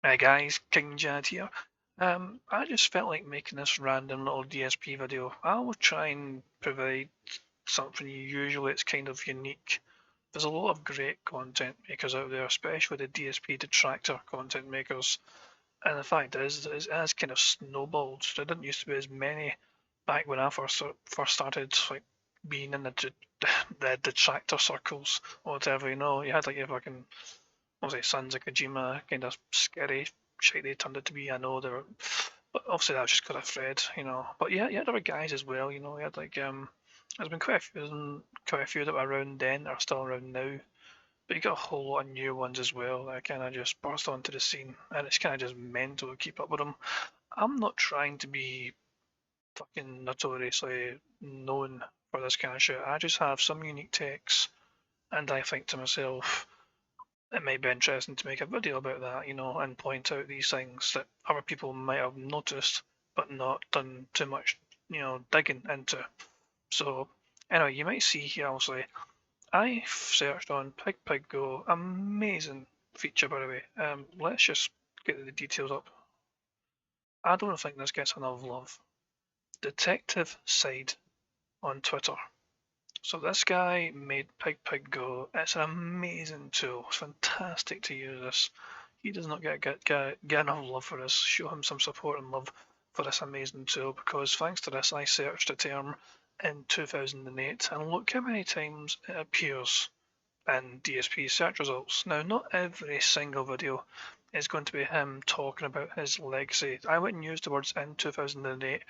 Hey guys, King Jad here. I just felt like making this random little DSP video. I will try and provide something usually it's kind of unique. There's a lot of great content makers out there, especially the DSP detractor content makers. And the fact is, it has kind of snowballed. There didn't used to be as many back when I first started like being in the detractor circles or whatever. You had like your fucking obviously Sons of Kojima, kind of scary shit they turned it to be. I know they were, but obviously that was just because of Fred. But yeah, you had other guys as well. You had like there's been quite a few that were around then that are still around now. But you got a whole lot of new ones as well that kind of just burst onto the scene, and it's kind of just mental to keep up with them. I'm not trying to be fucking notoriously known for this kind of shit. I just have some unique takes, and I think to myself, it might be interesting to make a video about that, and point out these things that other people might have noticed but not done too much, digging into. So, anyway, you might see here, obviously, I searched on Pig Pig Go, amazing feature by the way. Let's just get the details up. I don't think this gets enough love. Detective Side on Twitter. So this guy made Pig Pig Go. It's an amazing tool. It's fantastic to use this. He does not get enough love for this. Show him some support and love for this amazing tool, because thanks to this I searched a term in 2008 and look how many times it appears in DSP search results. Now, not every single video is going to be him talking about his legacy. I wouldn't use the words in 2008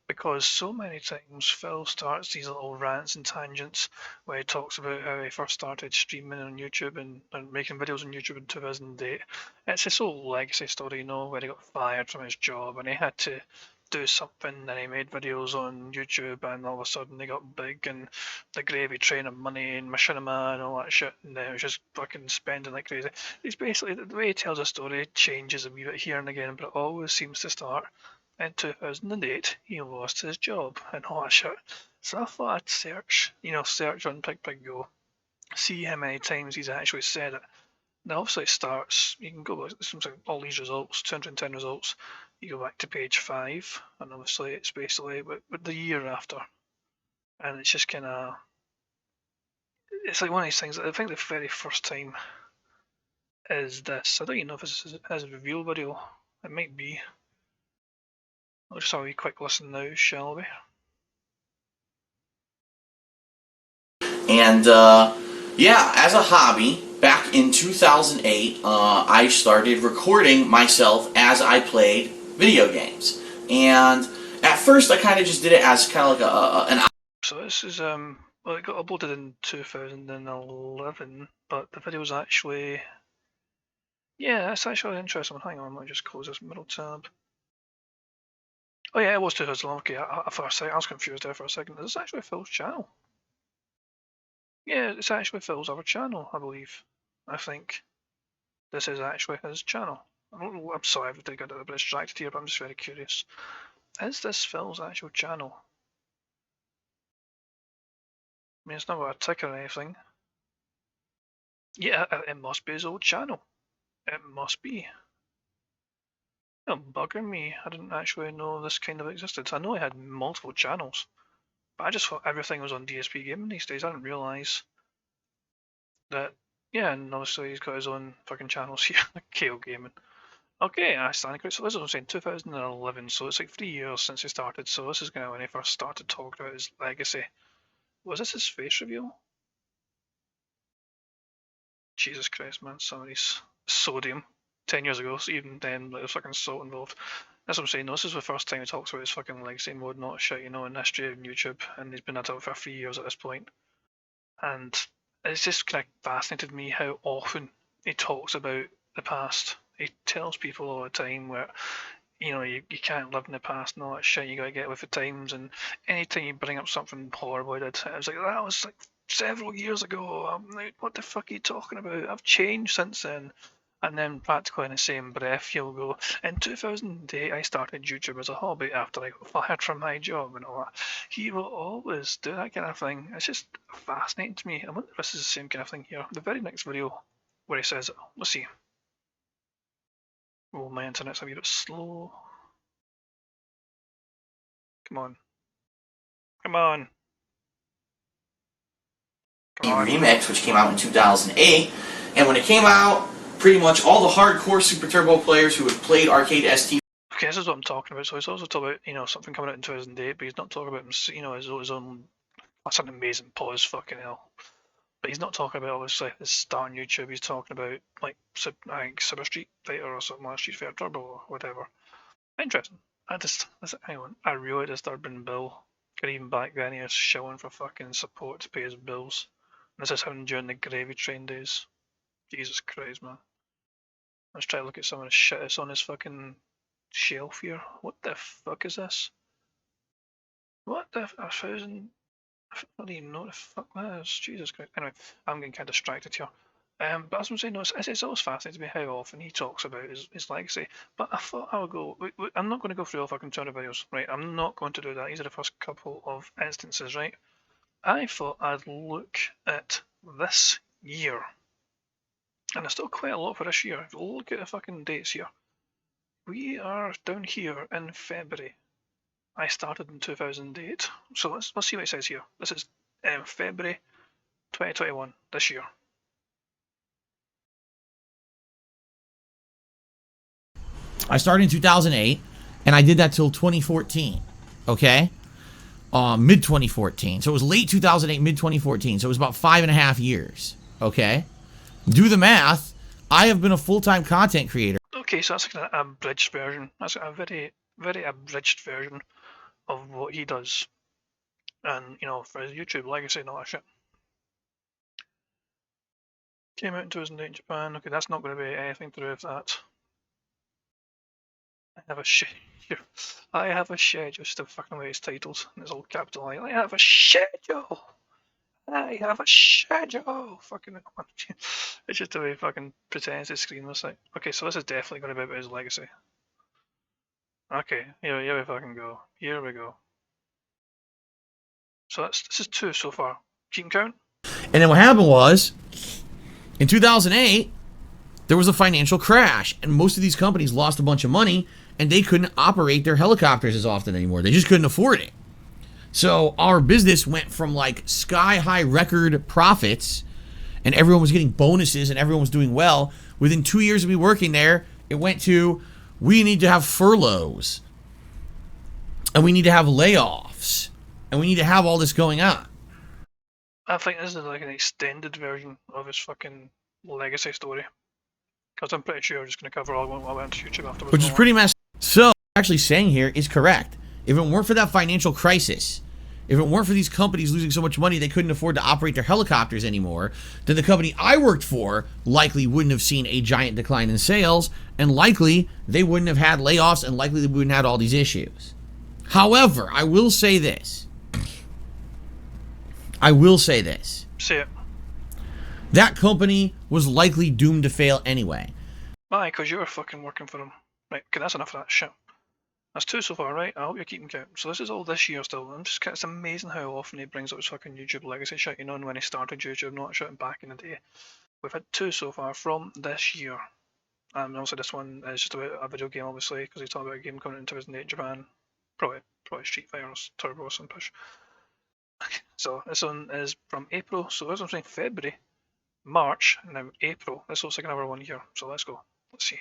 because so many times Phil starts these little rants and tangents where he talks about how he first started streaming on YouTube and making videos on YouTube in 2008. It's his whole legacy story, where he got fired from his job and he had to do something and he made videos on YouTube and all of a sudden they got big and the gravy train of money and machinima and all that shit, and then it was just fucking spending like crazy. It's basically the way he tells a story changes a wee bit here and again, but it always seems to start in 2008. He lost his job and all that shit. So I thought I'd search on Pig Pig Go, see how many times he's actually said it. Now obviously it starts, you can go, all these results, 210 results, you go back to page 5, and obviously it's basically with the year after. And it's just kind of, it's like one of these things. I think the very first time is this. I don't even know if this is a reveal video. It might be. I'll just have a wee quick listen now, shall we? And yeah, as a hobby, back in 2008, I started recording myself as I played video games. And at first, I kind of just did it as kind of like an. So this is well, it got uploaded in 2011, but the video's actually, yeah, that's actually an interesting one. Hang on, let me just close this middle tab. Oh yeah, it was 2011. Okay, I was confused there for a second. This is actually Phil's channel. Yeah, it's actually Phil's other channel, I believe. I think this is actually his channel. I'm sorry if I got a bit distracted here, but I'm just very curious. Is this Phil's actual channel? I mean, it's not got a tick or anything. Yeah, it must be his old channel. It must be. You're bugging me. I didn't actually know this kind of existed. I know he had multiple channels, but I just thought everything was on DSP Gaming these days. I didn't realise that. Yeah, and obviously he's got his own fucking channels here, KO Gaming. Okay, I stand corrected. So this is what I'm saying, 2011, so it's like 3 years since he started, so this is kind of when he first started talking about his legacy. Was this his face reveal? Jesus Christ, man, some of these sodium. 10 years ago, so even then, like, there's fucking salt involved. That's what I'm saying, this is the first time he talks about his fucking legacy mode, not shit, in the history of YouTube, and he's been at it for 3 years at this point. And it's just kind of fascinated me how often he talks about the past. He tells people all the time where you can't live in the past and all that shit. You gotta get with the times. And anytime you bring up something horrible I did, I was like, that was like several years ago. I'm like, what the fuck are you talking about? I've changed since then. And then practically in the same breath, he'll go, in 2008, I started YouTube as a hobby after I got fired from my job and all that. He will always do that kind of thing. It's just fascinating to me. I wonder if this is the same kind of thing here. The very next video where he says it. Let's see. Oh, my internet's a wee bit slow. Come on. Come on. Come on. Remix, which came out in 2008, and when it came out, pretty much all the hardcore Super Turbo players who had played arcade ST. Okay, this is what I'm talking about. So he's also talking about, something coming out in 2008, but he's not talking about, his own. That's an amazing pause, fucking hell. But he's not talking about, obviously, this start on YouTube. He's talking about, like, I think Super Street Fighter or something like Street Fighter Turbo or whatever. Interesting. Hang on. I really disturbing Bill. And even back then, he was showing for fucking support to pay his bills. And this is happening during the gravy train days. Jesus Christ, man. Let's try to look at some of the shit that's on his fucking shelf here. What the fuck is this? What the? A thousand? I don't even know what the fuck that is. Jesus Christ. Anyway, I'm getting kind of distracted here. But as I'm saying, no, it's always fascinating to me how often he talks about his legacy. But I thought I would go. I'm not going to go through all fucking 200 videos, right? I'm not going to do that. These are the first couple of instances, right? I thought I'd look at this year. And there's still quite a lot for this year. If you look at the fucking dates here. We are down here in February. I started in 2008. So let's see what it says here. This is February 2021, this year. I started in 2008, and I did that till 2014. Okay, mid 2014. So it was late 2008, mid 2014. So it was about 5.5 years. Okay, do the math. I have been a full-time content creator. Okay, so that's like an abridged version. That's a very, very abridged version of what he does. And, for his YouTube legacy and all that shit. Came out in 2008 in Japan. Okay, that's not going to be anything to do with that. I have a schedule, just to fucking away his titles, and it's all capital I have a schedule! I have a schedule! Fucking it's just the way he fucking pretends to screen this out. Okay, so this is definitely going to be about his legacy. Okay, here we fucking go. Here we go. So this is 2 so far. Keep count. And then what happened was, in 2008, there was a financial crash, and most of these companies lost a bunch of money, and they couldn't operate their helicopters as often anymore. They just couldn't afford it. So our business went from like sky-high record profits, and everyone was getting bonuses, and everyone was doing well. Within 2 years of me working there, it went to, we need to have furloughs, and we need to have layoffs, and we need to have all this going on. I think this is like an extended version of his fucking legacy story. Because I'm pretty sure I'm just going to cover all when I went to YouTube afterwards. Which is pretty messed up. So, what I'm actually saying here is correct. If it weren't for that financial crisis, if it weren't for these companies losing so much money they couldn't afford to operate their helicopters anymore, then the company I worked for likely wouldn't have seen a giant decline in sales, and likely they wouldn't have had layoffs, and likely they wouldn't have had all these issues. However, I will say this. Say it. That company was likely doomed to fail anyway. Why? Because you were fucking working for him. Right, okay, that's enough of that shit. That's 2 so far, right? I hope you're keeping count. So this is all this year still. It's amazing how often he brings up his fucking YouTube legacy shit, and when he started YouTube, not shit back in the day. We've had 2 so far from this year. And also this one is just about a video game, obviously, because he's talking about a game coming in 2008 in Japan. Probably Street Fighter or Turbo or some push. So this one is from April. So as I'm saying, February, March, and now April. This looks like another one here. So let's go. Let's see.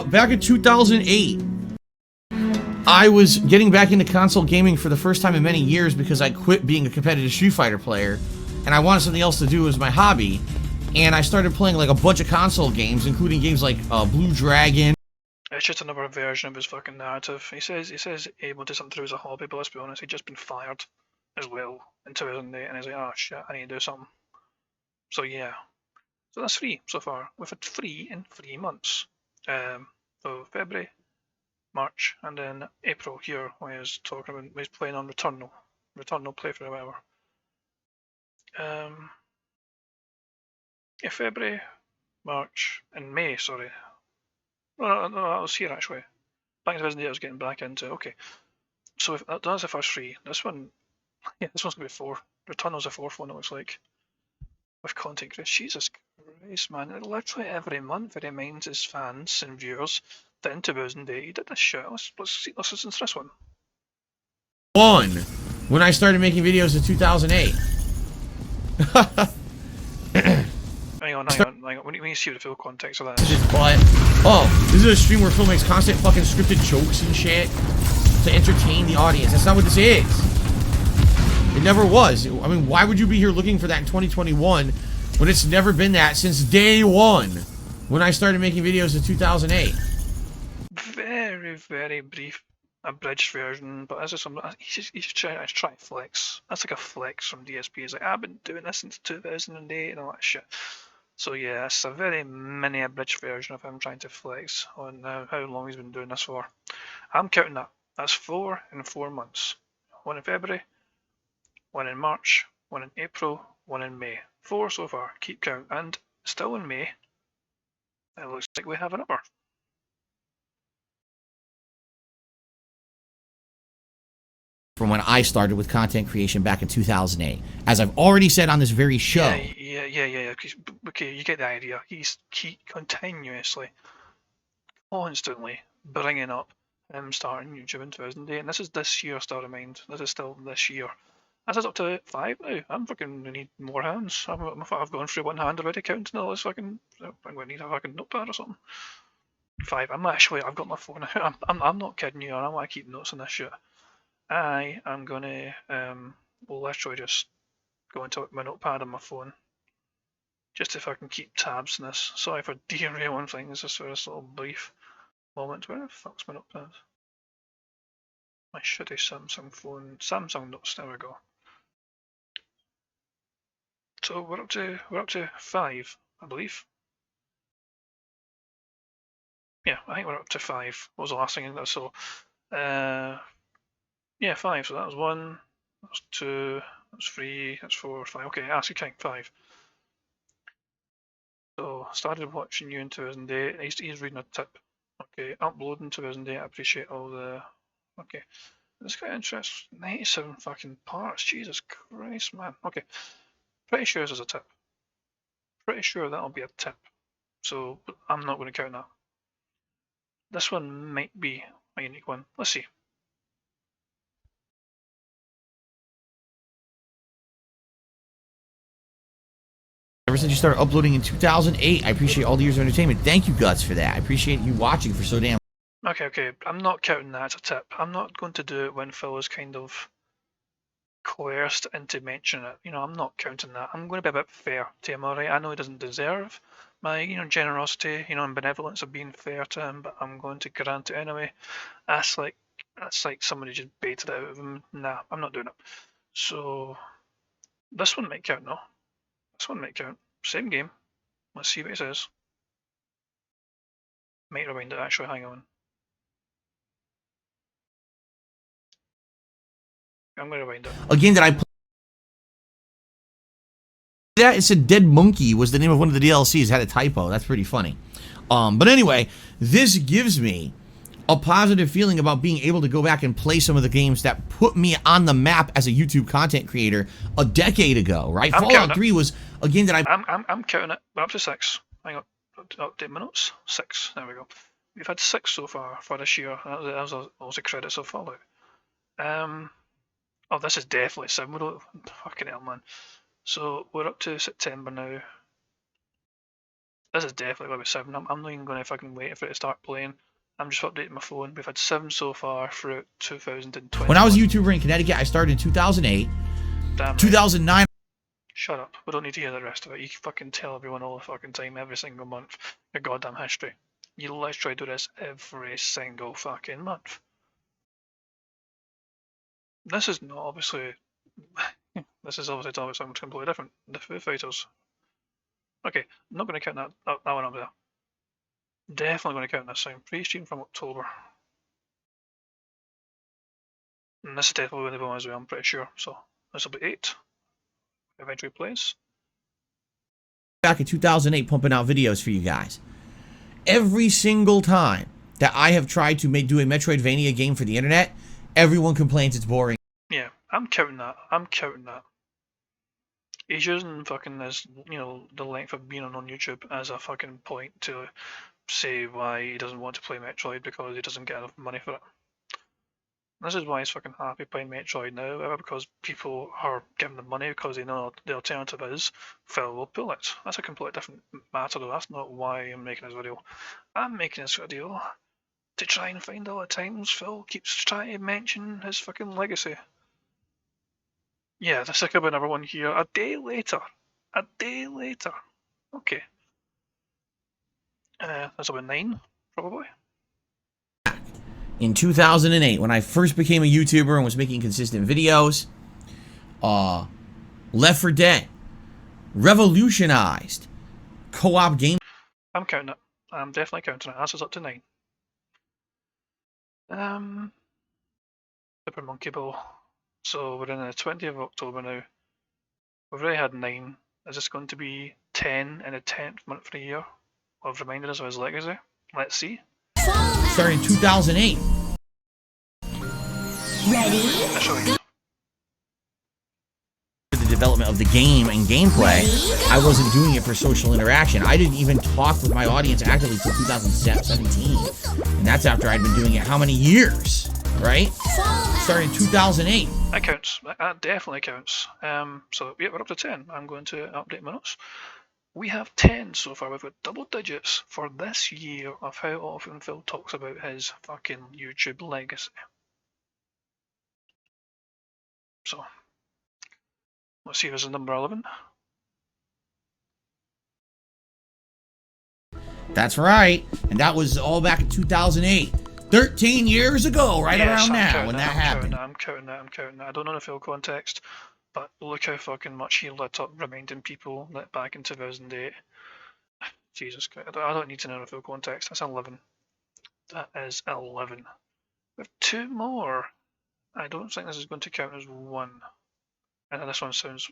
Back in 2008, I was getting back into console gaming for the first time in many years because I quit being a competitive Street Fighter player, and I wanted something else to do as my hobby. And I started playing like a bunch of console games, including games like Blue Dragon. It's just another version of his fucking narrative. He says able to something through as a hobby, but let's be honest, he'd just been fired as well in 2008, and he's like, oh shit, I need to do something. So yeah. So that's 3 so far. We've had 3 in 3 months. So February, March, and then April here when he's talking about he's playing on Returnal playthrough or whatever. Yeah, February, March, and May. Sorry. No, that was here actually. Back in 2008, I was getting back into. Okay, so that's the first 3. This one, yeah, this one's gonna be 4. Returnal's the 4th one. It looks like with content creation. Jesus Christ, man. Literally every month he reminds his fans and viewers that in 2008 he did this shit. Let's listen to this one. When I started making videos in 2008. Hang on. When you see the full context of that. But, this is a stream where Phil makes constant fucking scripted jokes and shit to entertain the audience. That's not what this is. It never was. I mean, why would you be here looking for that in 2021 when it's never been that since day one when I started making videos in 2008? Very, very brief, abridged version, but as he's trying to flex. That's like a flex from DSP. He's like, I've been doing this since 2008 and all that shit. So yeah, it's a very mini abridged version of him trying to flex on how long he's been doing this for. I'm counting that. That's 4 in 4 months. 1 in February, 1 in March, 1 in April, 1 in May. 4 so far. Keep count. And still in May, it looks like we have another. From when I started with content creation back in 2008. As I've already said on this very show. Yeah. Okay, you get the idea. He's continuously, constantly bringing up him starting YouTube in 2008. And this is this year, still remind. This is still this year. This is up to 5 now. I'm fucking need more hands. I've gone through one hand already counting all this fucking. I'm going to need a fucking notepad or something. 5. I've got my phone out. I'm not kidding you. I want to keep notes on this shit. I am gonna literally just go into my notepad on my phone, just if I can keep tabs on this. Sorry for derailing things just for this little brief moment. Where the fuck's my notepad? My shitty Samsung phone, Samsung notes. There we go. So we're up to 5, I believe. Yeah, I think we're up to 5. What was the last thing? So, yeah, 5. So that was 1, that was 2, that was 3, that's 4, 5. Okay, Ask King 5. So started watching you in 2008. He's reading a tip. Okay, uploading 2008. I appreciate all the. Okay, this quite interesting. 97 fucking parts. Jesus Christ, man. Okay, pretty sure this is a tip. Pretty sure that'll be a tip. So I'm not going to count that. This one might be a unique one. Let's see. Ever since you started uploading in 2008, I appreciate all the years of entertainment. Thank you, Guts, for that. I appreciate you watching for so damn. Okay. I'm not counting that as a tip. I'm not going to do it when Phil is kind of coerced into mentioning it. I'm not counting that. I'm going to be a bit fair to him, alright? I know he doesn't deserve my, generosity, and benevolence of being fair to him, but I'm going to grant it anyway. That's like somebody just baited it out of him. Nah, I'm not doing it. So this one might count, no? This one might count. Same game. Let's see what it says. Might rewind it actually, hang on. I'm going to rewind it. Again, did I play that? It said Dead Monkey was the name of one of the DLCs. It had a typo. That's pretty funny. But anyway, this gives me a positive feeling about being able to go back and play some of the games that put me on the map as a YouTube content creator a decade ago, right? Fallout 3 was, again, that I'm counting it. We're up to 6. Hang on. Update my notes. 6. There we go. We've had 6 so far for this year. That was the credits of Fallout. Oh, this is definitely 7. Fucking hell, man. So we're up to September now. This is definitely going to be 7. I'm not even going to fucking wait for it to start playing. I'm just updating my phone. We've had 7 so far throughout 2020. When I was a YouTuber in Connecticut, I started in 2008. Damn 2009. Right. Shut up. We don't need to hear the rest of it. You can fucking tell everyone all the fucking time, every single month, your goddamn history. You literally do this every single fucking month. This is not obviously. This is obviously talking about something completely different. The Foo Fighters. Okay, I'm not going to count that one up there. Definitely going to count this time. Pre-stream from October. And this is definitely going to be one as well, I'm pretty sure. So this will be 8. Eventually plays. Back in 2008 pumping out videos for you guys. Every single time that I have tried to do a Metroidvania game for the internet, everyone complains it's boring. Yeah, I'm counting that. He's using fucking this, the length of being on YouTube as a fucking point to say why he doesn't want to play Metroid because he doesn't get enough money for it. This is why he's fucking happy playing Metroid now, because people are giving them money because they know the alternative is Phil will pull it. That's a completely different matter though. That's not why I'm making this video. I'm making this video to try and find all the times Phil keeps trying to mention his fucking legacy. Yeah, the sick of another one here. A day later. A day later. Okay. That's about 9, probably. In 2008, when I first became a YouTuber and was making consistent videos, Left 4 Dead revolutionized co-op game. I'm counting it. I'm definitely counting it. That's up to 9. Super Monkey Ball. So we're in the 20th of October now. We've already had 9. Is this going to be 10 in the 10th month of the year of reminding us of his legacy? Let's see. Starting in 2008. Ready? The development of the game and gameplay, I wasn't doing it for social interaction. I didn't even talk with my audience actively until 2017. And that's after I'd been doing it how many years, right? Starting in 2008. That counts. That definitely counts. So yeah, we're up to 10. I'm going to update my notes. We have 10 so far. We've got double digits for this year of how often Phil talks about his fucking YouTube legacy. So, let's see if this is number 11. That's right. And that was all back in 2008. 13 years ago, right around now, when that happened. I'm counting that. I don't know the full context, but look how fucking much he lit up reminding people that back in 2008. Jesus Christ, I don't need to know the full context. That's 11. That is 11. We have 2 more. I don't think this is going to count as 1. And then this one sounds...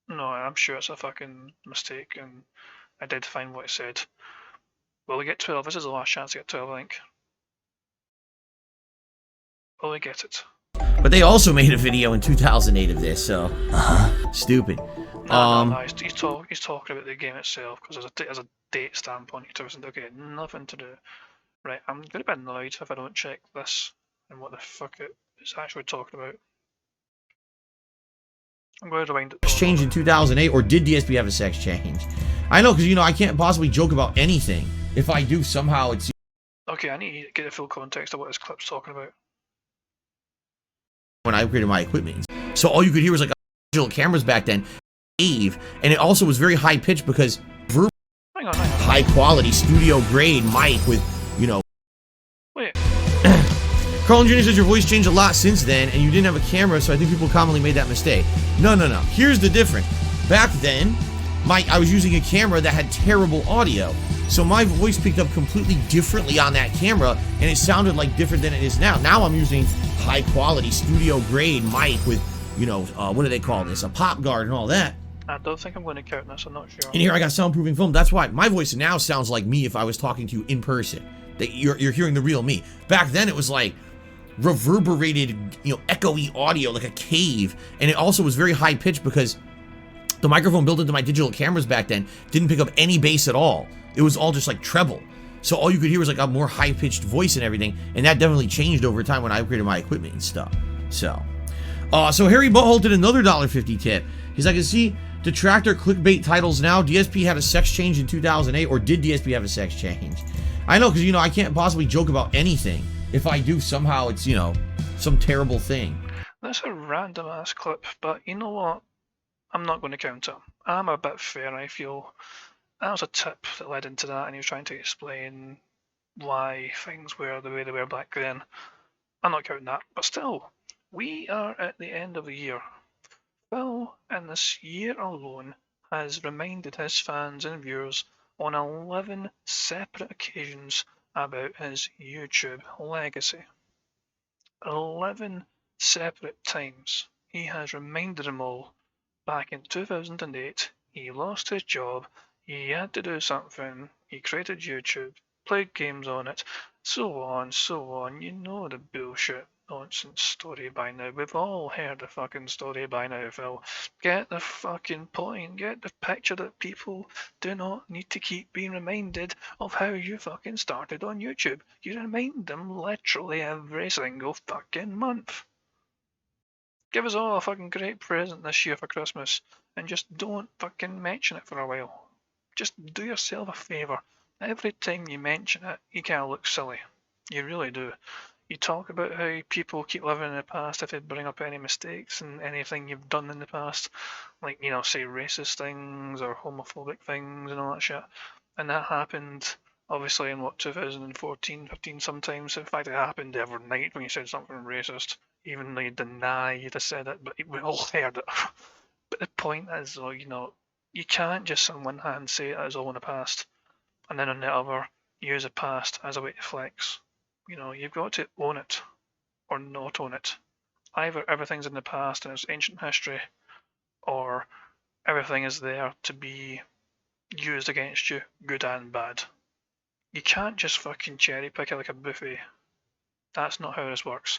No, I'm sure it's a fucking mistake, and I did find what it said. Will we get 12? This is the last chance to get 12, I think. Will we get it? But they also made a video in 2008 of this, so... Stupid. No, he's talking about the game itself, because there's a date stamp on it. Okay, nothing to do. Right, I'm going to be annoyed if I don't check this and what the fuck it is actually talking about. I'm going to rewind it. Sex change in 2008, or did DSP have a sex change? I know, because, I can't possibly joke about anything. If I do, somehow it's... Okay, I need to get the full context of what this clip's talking about. When I upgraded my equipment. So all you could hear was like digital cameras back then, and it also was very high pitched because Hang on. high quality studio grade mic with, Wait. Carlin Jr. says your voice changed a lot since then, and you didn't have a camera, so I think people commonly made that mistake. No. Here's the difference. Back then, I was using a camera that had terrible audio, so my voice picked up completely differently on that camera, and it sounded like different than it is now. Now I'm using high quality studio grade mic with, what do they call this? A pop guard and all that. I don't think I'm going to count this, I'm not sure. And here I got soundproofing film. That's why my voice now sounds like me if I was talking to you in person. That you're hearing the real me. Back then it was like reverberated, echoey audio like a cave, and it also was very high pitched because the microphone built into my digital cameras back then didn't pick up any bass at all. It was all just like treble. So all you could hear was like a more high pitched voice and everything, and that definitely changed over time when I upgraded my equipment and stuff. So Harry Butthole did another $1.50 tip. He's like, I can see detractor clickbait titles now. DSP had a sex change in 2008, or did DSP have a sex change? I know, because, I can't possibly joke about anything. If I do, somehow it's, some terrible thing. That's a random ass clip, but you know what? I'm not going to count it. I'm a bit fair, I feel. That was a tip that led into that, and he was trying to explain why things were the way they were back then. I'm not counting that, but still, we are at the end of the year. Phil, in this year alone, has reminded his fans and viewers on 11 separate occasions about his YouTube legacy. 11 separate times he has reminded them all. Back in 2008, he lost his job, he had to do something, he created YouTube, played games on it, so on, you know the bullshit. nonsense story by now. We've all heard the fucking story by now, Phil. Get the fucking point. Get the picture that people do not need to keep being reminded of how you fucking started on YouTube. You remind them literally every single fucking month. Give us all a fucking great present this year for Christmas and just don't fucking mention it for a while. Just do yourself a favour. Every time you mention it, you kind of look silly. You really do. You talk about how people keep living in the past if they bring up any mistakes and anything you've done in the past, like, you know, say racist things or homophobic things and all that shit. And that happened obviously in what, 2014, 15 sometimes. In fact, it happened every night when you said something racist, even though you deny you'd have said it, but we all heard it. But the point is, though, you know, you can't just on one hand say it is all in the past, and then on the other use the past as a way to flex. You know, you've got to own it or not own it. Either everything's in the past and it's ancient history, or everything is there to be used against you, good and bad. You can't just fucking cherry pick it like a buffet. That's not how this works.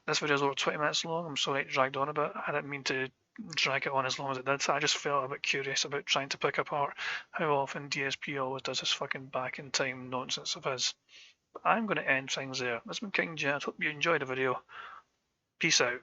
This video's over 20 minutes long. I'm sorry it dragged on a bit. I didn't mean to drag it on as long as it did. I just felt a bit curious about trying to pick apart how often DSP always does this fucking back in time nonsense of his. But I'm going to end things there. This has been King Jet. Hope you enjoyed the video. Peace out.